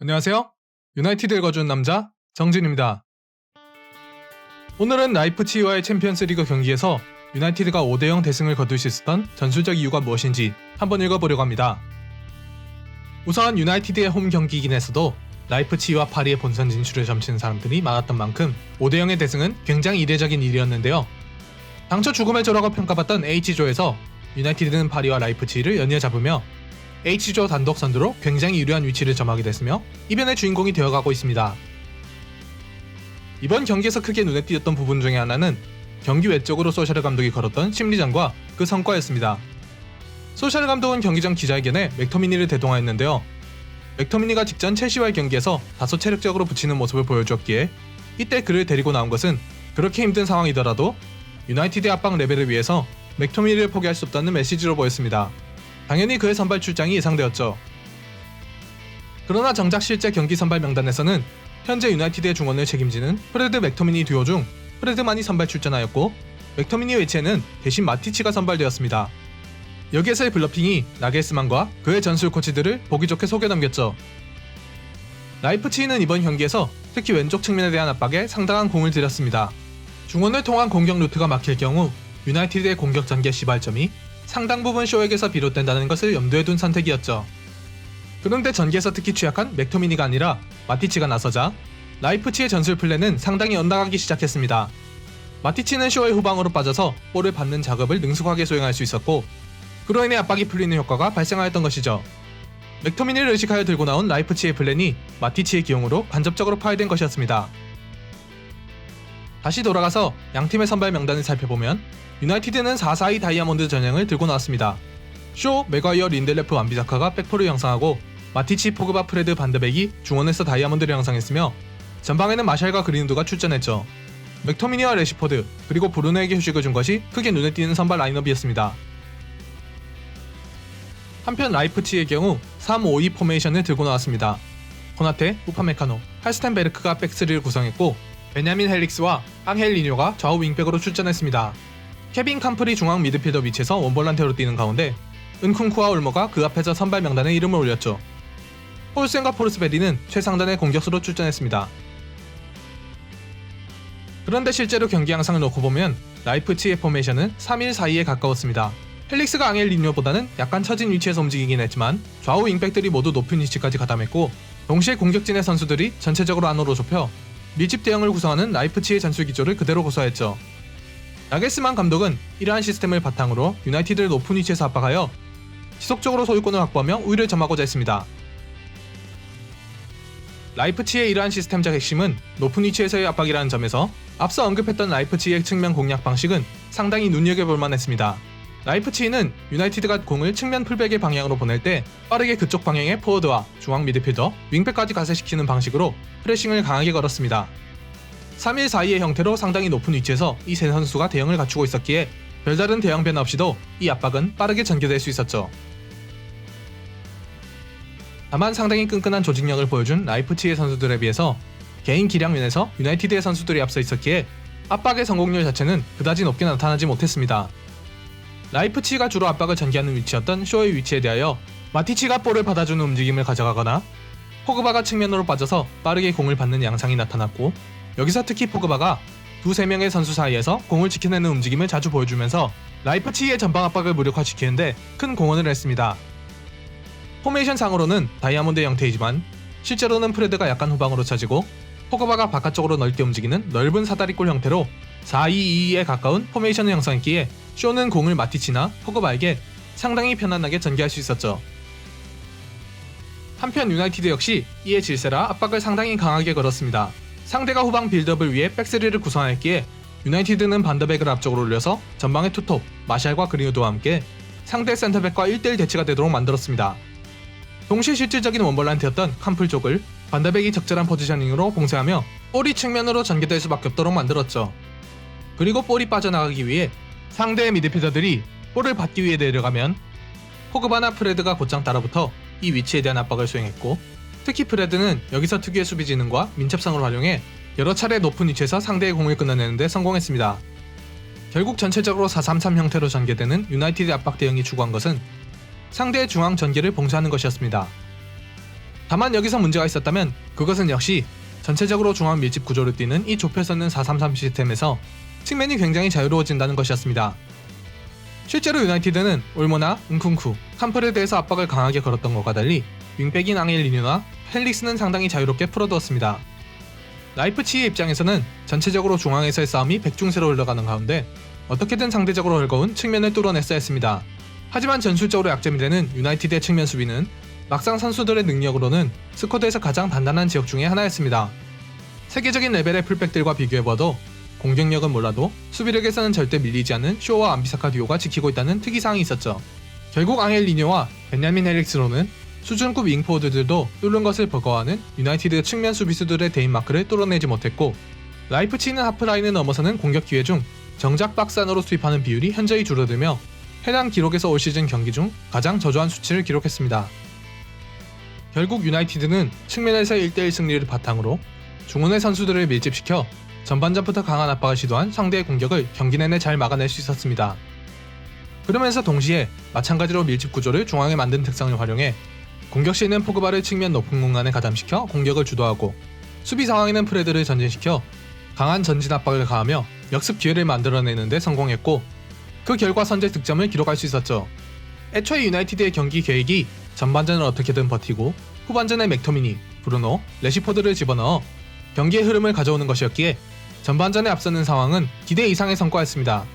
안녕하세요. 유나이티드 읽어주는 남자 정진입니다. 오늘은 라이프치히와의 챔피언스리그 경기에서 유나이티드가 5대0 대승을 거둘 수 있었던 전술적 이유가 무엇인지 한번 읽어보려고 합니다. 우선 유나이티드의 홈 경기이긴 했어도 라이프치히와 파리의 본선 진출을 점치는 사람들이 많았던 만큼 5대0의 대승은 굉장히 이례적인 일이었는데요. 당초 죽음의 조라고 평가받던 H조에서 유나이티드는 파리와 라이프치히를 연이어 잡으며 H조 단독 선두로 굉장히 유리한 위치를 점하게 됐으며 이변의 주인공이 되어가고 있습니다. 이번 경기에서 크게 눈에 띄었던 부분 중에 하나는 경기 외적으로 소샤르 감독이 걸었던 심리전과 그 성과였습니다. 소샤르 감독은 경기 전 기자회견에 맥토미니를 대동하였는데요. 맥토미니가 직전 첼시와의 경기에서 다소 체력적으로 붙이는 모습을 보여주었기에 이때 그를 데리고 나온 것은 그렇게 힘든 상황이더라도 유나이티드의 압박 레벨을 위해서 맥토미니를 포기할 수 없다는 메시지로 보였습니다. 당연히 그의 선발 출장이 예상되었죠. 그러나 정작 실제 경기 선발 명단에서는 현재 유나이티드의 중원을 책임지는 프레드 맥토미니 듀오 중 프레드만이 선발 출전하였고 맥토미니 외치에는 대신 마티치가 선발되었습니다. 여기에서의 블러핑이 나겔스만과 그의 전술 코치들을 보기 좋게 속여 넘겼죠. 라이프치히는 이번 경기에서 특히 왼쪽 측면에 대한 압박에 상당한 공을 들였습니다. 중원을 통한 공격 루트가 막힐 경우 유나이티드의 공격 전개 시발점이 상당 부분 쇼에게서 비롯된다는 것을 염두에 둔 선택이었죠. 그런데 전개에서 특히 취약한 맥토미니가 아니라 마티치가 나서자 라이프치히의 전술 플랜은 상당히 엇나가기 시작했습니다. 마티치는 쇼의 후방으로 빠져서 볼을 받는 작업을 능숙하게 수행할 수 있었고 그로 인해 압박이 풀리는 효과가 발생하였던 것이죠. 맥토미니를 의식하여 들고 나온 라이프치히의 플랜이 마티치의 기용으로 간접적으로 파괴된 것이었습니다. 다시 돌아가서 양팀의 선발 명단을 살펴보면 유나이티드는 4-4-2 다이아몬드 전형을 들고 나왔습니다. 쇼, 맥과이어, 린델레프, 완비사카가 백포를 형성하고 마티치, 포그바, 프레드, 반드백이 중원에서 다이아몬드를 형성했으며 전방에는 마샬과 그린우드가 출전했죠. 맥토미니와 레시포드, 그리고 브루노에게 휴식을 준 것이 크게 눈에 띄는 선발 라인업이었습니다. 한편 라이프치히의 경우 3-5-2 포메이션을 들고 나왔습니다. 코나테, 우파메카노, 할스텐베르크가 백스리를 구성했고 베냐민 헬릭스와 앙헬 리뇨가 좌우 윙백으로 출전했습니다. 케빈 캄프리 중앙 미드필더 위치에서 원볼란테로 뛰는 가운데 은쿵쿠와 올모가 그 앞에서 선발 명단에 이름을 올렸죠. 폴센과 포르스베리는 최상단의 공격수로 출전했습니다. 그런데 실제로 경기 양상을 놓고 보면 라이프치히의 포메이션은 3-1-4-2에 가까웠습니다. 헬릭스가 앙헬 리뇨보다는 약간 처진 위치에서 움직이긴 했지만 좌우 윙백들이 모두 높은 위치까지 가담했고 동시에 공격진의 선수들이 전체적으로 안으로 좁혀 밀집 대형을 구성하는 라이프치히의 전술 기조를 그대로 고수하였죠. 나겔스만 감독은 이러한 시스템을 바탕으로 유나이티드를 높은 위치에서 압박하여 지속적으로 소유권을 확보하며 우위를 점하고자 했습니다. 라이프치히의 이러한 시스템적 핵심은 높은 위치에서의 압박이라는 점에서 앞서 언급했던 라이프치히의 측면 공략 방식은 상당히 눈여겨볼만 했습니다. 라이프치히는 유나이티드가 공을 측면 풀백의 방향으로 보낼 때 빠르게 그쪽 방향의 포워드와 중앙 미드필더, 윙백까지 가세시키는 방식으로 프레싱을 강하게 걸었습니다. 3-1-4-2의 형태로 상당히 높은 위치에서 이 세 선수가 대형을 갖추고 있었기에 별다른 대형 변화 없이도 이 압박은 빠르게 전개될 수 있었죠. 다만 상당히 끈끈한 조직력을 보여준 라이프치히의 선수들에 비해서 개인 기량 면에서 유나이티드의 선수들이 앞서 있었기에 압박의 성공률 자체는 그다지 높게 나타나지 못했습니다. 라이프치히가 주로 압박을 전개하는 위치였던 쇼의 위치에 대하여 마티치가 볼을 받아주는 움직임을 가져가거나 포그바가 측면으로 빠져서 빠르게 공을 받는 양상이 나타났고 여기서 특히 포그바가 두세 명의 선수 사이에서 공을 지켜내는 움직임을 자주 보여주면서 라이프치히의 전방 압박을 무력화시키는데 큰 공헌을 했습니다. 포메이션 상으로는 다이아몬드 형태이지만 실제로는 프레드가 약간 후방으로 쳐지고 포그바가 바깥쪽으로 넓게 움직이는 넓은 사다리꼴 형태로 4-2-2-2에 가까운 포메이션을 형성했기에 쇼는 공을 마티치나 포그바에게 상당히 편안하게 전개할 수 있었죠. 한편 유나이티드 역시 이에 질세라 압박을 상당히 강하게 걸었습니다. 상대가 후방 빌드업을 위해 백스리를 구성하였기에 유나이티드는 반더백을 앞쪽으로 올려서 전방의 투톱, 마샬과 그린우드와 함께 상대 센터백과 1대1 대치가 되도록 만들었습니다. 동시에 실질적인 원볼란트였던 캄플 쪽을 반더백이 적절한 포지셔닝으로 봉쇄하며 볼이 측면으로 전개될 수밖에 없도록 만들었죠. 그리고 볼이 빠져나가기 위해 상대의 미드필더들이 볼을 받기 위해 내려가면 포그바나 프레드가 곧장 따라붙어 이 위치에 대한 압박을 수행했고 특히 프레드는 여기서 특유의 수비 지능과 민첩성을 활용해 여러 차례 높은 위치에서 상대의 공을 끊어내는 데 성공했습니다. 결국 전체적으로 4-3-3 형태로 전개되는 유나이티드 압박 대응이 추구한 것은 상대의 중앙 전개를 봉쇄하는 것이었습니다. 다만 여기서 문제가 있었다면 그것은 역시 전체적으로 중앙 밀집 구조를 띠는 이 좁혀서는 433 시스템에서 측면이 굉장히 자유로워진다는 것이었습니다. 실제로 유나이티드는 올모나, 은쿵쿠, 캄프에 대해서 압박을 강하게 걸었던 것과 달리 윙백인 앙헬리뉴나 펠릭스는 상당히 자유롭게 풀어두었습니다. 라이프치히의 입장에서는 전체적으로 중앙에서의 싸움이 백중세로 흘러가는 가운데 어떻게든 상대적으로 헐거운 측면을 뚫어냈어야 했습니다. 하지만 전술적으로 약점이 되는 유나이티드의 측면 수비는 막상 선수들의 능력으로는 스쿼드에서 가장 단단한 지역 중에 하나였습니다. 세계적인 레벨의 풀백들과 비교해봐도 공격력은 몰라도 수비력에서는 절대 밀리지 않는 쇼와 암비사카 듀오가 지키고 있다는 특이사항이 있었죠. 결국 앙헬리뉴와 벤야민 헬릭스로는 수준급 윙포워드들도 뚫는 것을 버거워하는 유나이티드 측면 수비수들의 대인마크를 뚫어내지 못했고 라이프치히는 하프라인을 넘어서는 공격 기회 중 정작 박스 안으로 투입하는 비율이 현저히 줄어들며 해당 기록에서 올 시즌 경기 중 가장 저조한 수치를 기록했습니다. 결국 유나이티드는 측면에서 1대1 승리를 바탕으로 중원의 선수들을 밀집시켜 전반전부터 강한 압박을 시도한 상대의 공격을 경기 내내 잘 막아낼 수 있었습니다. 그러면서 동시에 마찬가지로 밀집 구조를 중앙에 만든 특성을 활용해 공격 시에는 포그바를 측면 높은 공간에 가담시켜 공격을 주도하고 수비 상황에는 프레드를 전진시켜 강한 전진 압박을 가하며 역습 기회를 만들어내는 데 성공했고 그 결과 선제 득점을 기록할 수 있었죠. 애초에 유나이티드의 경기 계획이 전반전을 어떻게든 버티고 후반전에 맥토미니, 브루노, 레시포드를 집어넣어 경기의 흐름을 가져오는 것이었기에 전반전에 앞서는 상황은 기대 이상의 성과였습니다.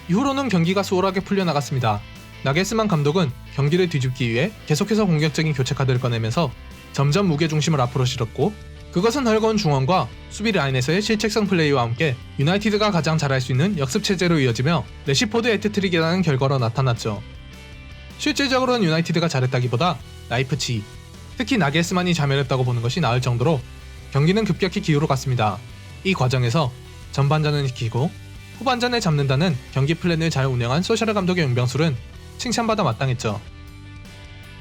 이후로는 경기가 수월하게 풀려나갔습니다. 나겔스만 감독은 경기를 뒤집기 위해 계속해서 공격적인 교체 카드를 꺼내면서 점점 무게중심을 앞으로 실었고 그것은 헐거운 중원과 수비 라인에서의 실책성 플레이와 함께 유나이티드가 가장 잘할 수 있는 역습 체제로 이어지며 레시포드 해트트릭이라는 결과로 나타났죠. 실질적으로는 유나이티드가 잘했다기보다 라이프치히, 특히 나겔스만이 자멸했다고 보는 것이 나을 정도로 경기는 급격히 기울어 갔습니다. 이 과정에서 전반전은 지키고 후반전에 잡는다는 경기 플랜을 잘 운영한 소샤르 감독의 용병술은 칭찬받아 마땅했죠.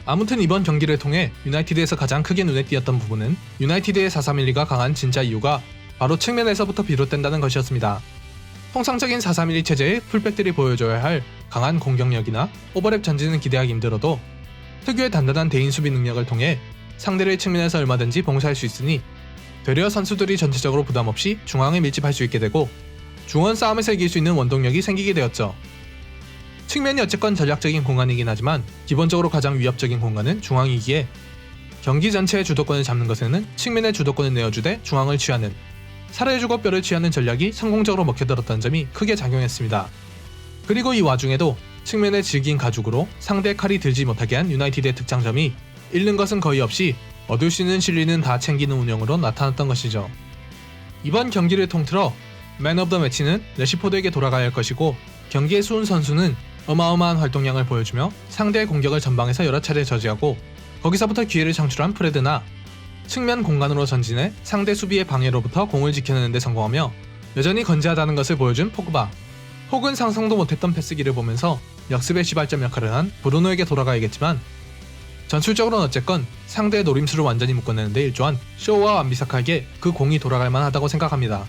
아무튼 이번 경기를 통해 유나이티드에서 가장 크게 눈에 띄었던 부분은 유나이티드의 4-3-1-2가 강한 진짜 이유가 바로 측면에서부터 비롯된다는 것이었습니다. 통상적인 4-3-1-2 체제의 풀백들이 보여줘야 할 강한 공격력이나 오버랩 전진은 기대하기 힘들어도 특유의 단단한 대인 수비 능력을 통해 상대를 측면에서 얼마든지 봉쇄할 수 있으니 되려 선수들이 전체적으로 부담없이 중앙에 밀집할 수 있게 되고 중원 싸움에서 이길 수 있는 원동력이 생기게 되었죠. 측면이 어쨌건 전략적인 공간이긴 하지만 기본적으로 가장 위협적인 공간은 중앙이기에 경기 전체의 주도권을 잡는 것에는 측면의 주도권을 내어주되 중앙을 취하는 살을 주고 뼈를 취하는 전략이 성공적으로 먹혀들었다는 점이 크게 작용했습니다. 그리고 이 와중에도 측면의 질긴 가죽으로 상대의 칼이 들지 못하게 한 유나이티드의 특장점이 잃는 것은 거의 없이 얻을 수 있는 실리는 다 챙기는 운영으로 나타났던 것이죠. 이번 경기를 통틀어 맨 오브 더 매치는 레시포드에게 돌아가야 할 것이고 경기의 수훈 선수는 어마어마한 활동량을 보여주며 상대의 공격을 전방에서 여러 차례 저지하고 거기서부터 기회를 창출한 프레드나 측면 공간으로 전진해 상대 수비의 방해로부터 공을 지켜내는 데 성공하며 여전히 건재하다는 것을 보여준 포그바, 혹은 상상도 못했던 패스기를 보면서 역습의 시발점 역할을 한 브루노에게 돌아가야겠지만 전술적으로는 어쨌건 상대의 노림수를 완전히 묶어내는 데 일조한 쇼와 완비사카에게 그 공이 돌아갈 만하다고 생각합니다.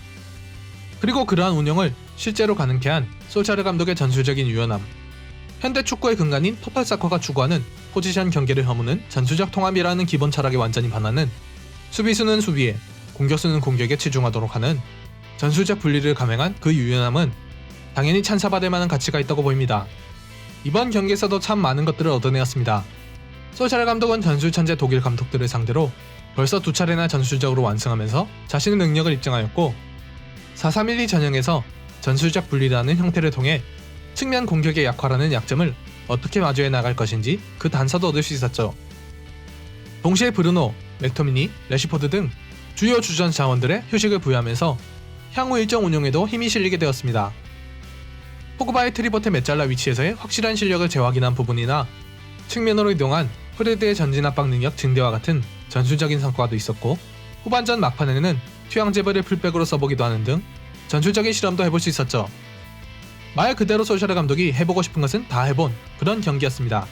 그리고 그러한 운영을 실제로 가능케 한 솔차르 감독의 전술적인 유연함, 현대 축구의 근간인 토탈사커가 추구하는 포지션 경계를 허무는 전술적 통합이라는 기본 철학에 완전히 반하는 수비수는 수비에, 공격수는 공격에 치중하도록 하는 전술적 분리를 감행한 그 유연함은 당연히 찬사받을 만한 가치가 있다고 보입니다. 이번 경기에서도 참 많은 것들을 얻어내었습니다. 솔샤르 감독은 전술 천재 독일 감독들을 상대로 벌써 2차례나 전술적으로 완승하면서 자신의 능력을 입증하였고 4-3-1-2 전형에서 전술적 분리라는 형태를 통해 측면 공격의 약화라는 약점을 어떻게 마주해 나갈 것인지 그 단서도 얻을 수 있었죠. 동시에 브루노, 맥토미니, 레시포드 등 주요 주전 자원들의 휴식을 부여하면서 향후 일정 운용에도 힘이 실리게 되었습니다. 포그바의 트리버트 메잘라 위치에서의 확실한 실력을 재확인한 부분이나 측면으로 이동한 프레드의 전진 압박 능력 증대와 같은 전술적인 성과도 있었고 후반전 막판에는 튀앙제버를 풀백으로 써보기도 하는 등 전술적인 실험도 해볼 수 있었죠. 말 그대로 솔샤르 감독이 해보고 싶은 것은 다 해본 그런 경기였습니다.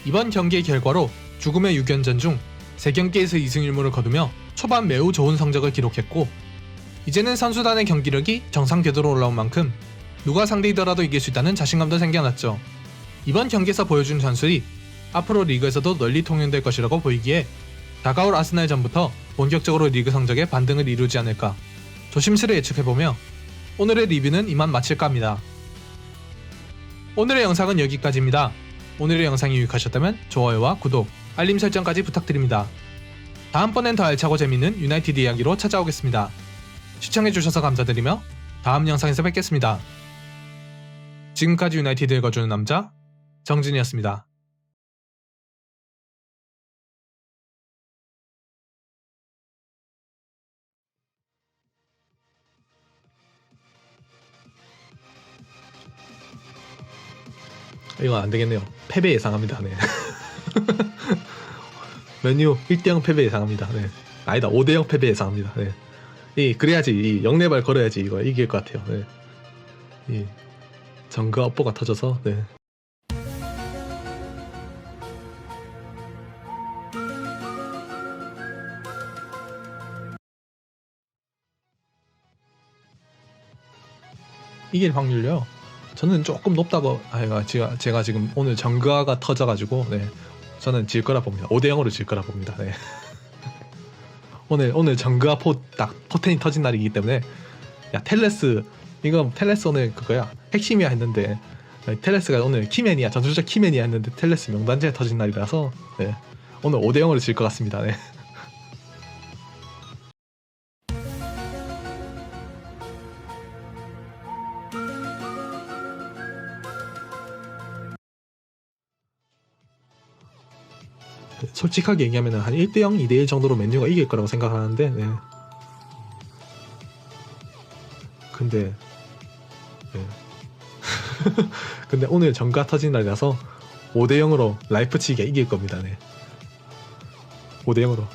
이번 경기의 결과로 죽음의 6연전 중 3경기에서 2승 1무를 거두며 초반 매우 좋은 성적을 기록했고 이제는 선수단의 경기력이 정상 궤도로 올라온 만큼 누가 상대이더라도 이길 수 있다는 자신감도 생겨났죠. 이번 경기에서 보여준 전술이 앞으로 리그에서도 널리 통용될 것이라고 보이기에 다가올 아스날전부터 본격적으로 리그 성적에 반등을 이루지 않을까 조심스레 예측해보며 오늘의 리뷰는 이만 마칠까 합니다. 오늘의 영상은 여기까지입니다. 오늘의 영상이 유익하셨다면 좋아요와 구독, 알림 설정까지 부탁드립니다. 다음번엔 더 알차고 재밌는 유나이티드 이야기로 찾아오겠습니다. 시청해주셔서 감사드리며 다음 영상에서 뵙겠습니다. 지금까지 유나이티드 읽어주는 남자 정진이었습니다. 이건 안되겠네요. 패배 예상합니다. 네. 맨유 1대0 패배 예상합니다. 네. 아니다, 5대0 패배 예상합니다. 네. 그래야지, 이 영레발 걸어야지 이거 이길 것 같아요. 네. 이 정가 업보가 터져서, 네. 이길 확률요? 저는 조금 높다고, 제가 지금 오늘 정가가 터져가지고, 네. 저는 질 거라 봅니다. 5대0으로 질 거라 봅니다. 네. 오늘 정가 포텐이 터진 날이기 때문에, 야, 텔레스 오늘 그거야. 핵심이야 했는데, 텔레스가 오늘 키맨이야, 전술적 키맨이야 했는데, 텔레스 명단제 터진 날이라서, 네. 오늘 5대0으로 질 것 같습니다. 네. 솔직하게 얘기하면 한 1대0, 2대1 정도로 맨유가 이길 거라고 생각하는데, 네. 근데, 네. 근데 오늘 정가 터진 날이라서 5대0으로 라이프치히가 이길 겁니다. 네. 5대0으로.